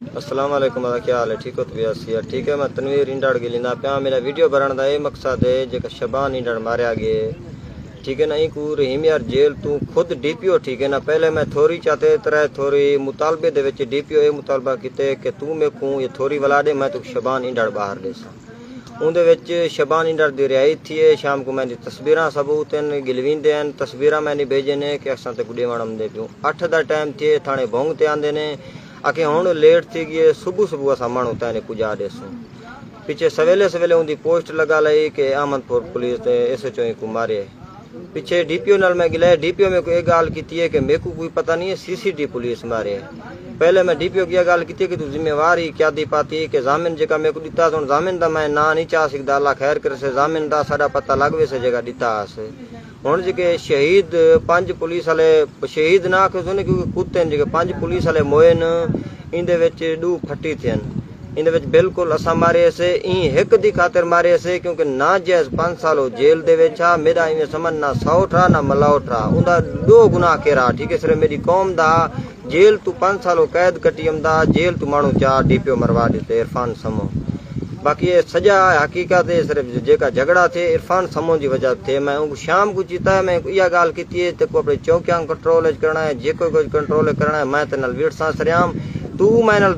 अस्सलाम वालेकुम, क्या हाल है? ठीक हो? तो ठीक है। मैं तनवीर इंडड़ गिलिंदा पिया। मेरा वीडियो बनाने का ये मकसद है जो शबान इंडड़ मारिया गए, ठीक है ना। इको रहीम यार जेल तू खुद डीपीओ, ठीक है ना। पहले मैं थोड़ी चाहते तरह थोड़ी मुतालबे दे विच डीपीओ ये मुतालबा किते कि तू मेरे को ये थोड़ी वला दे, मैं तू शबान इंडड़ बाहर देसा। उनदे विच शबान इंडड़ दी रिहाई थी है। शाम को मैंने तस्वीरां सबूत गिलवींदे हैं, तस्वीरां मैंने भेजे ने कि असां ते गुडे वणम दे पियो। 8 दा टाइम थे, थाने भोंग ते आंदे ने आके हुण लेट थी गई। सुबह असां माण्हू ताने पुजा देसूं। पीछे सवेले सवेले उनकी पोस्ट लगा लाई कि अहमदपुर पुलिस ते SHO को मारे। पीछे डीपीओ नाल मैं गिलाया, डीपीओ में कोई गाल की है कि मेरे को कोई पता नहीं है, CCTV पुलिस मारे है। पहले मैं डीपीओ की गाल की कि तू जिम्मेवारी क्या दी पाती है कि जामिन जगह मेरे को दिता तो जामिन दा मैं ना नहीं चाह सकता। अल्लाह खैर करे से जामिन दा सारा पता लग वे से जगह दिता से। हुण जे शहीद 5 पुलिस वाले शहीद ना आखो क्योंकि कुत्ते जे 5 पुलिस वाले मोए न, इंदे विच 2 फटी थियन। इन बिल्कुल असा मारे से एक दी खातिर मारे से क्योंकि ना जैस 5 साल जेल दे वेचा। मेरा इवें समझ ना सौठ रहा ना मलावट रहा, उनका 2 गुनाह केरा, ठीक है। सिर्फ मेरी कौम दा जेल तू 5 साल कैद कटी अमदा जेल तू मानू 4 डीपीओ मरवा देते इरफान समो। बाकी ये सजा हकीकत है, सिर्फ जेका झगड़ा थे इरफान समो की वजह थे। मैं शाम को चीता है, मैं यह गाल की है ते को अपने चौकियां कंट्रोल करना है, जे कोई कंट्रोल करना है। मैं ते नल वीर सांस रयाम तू मैं नल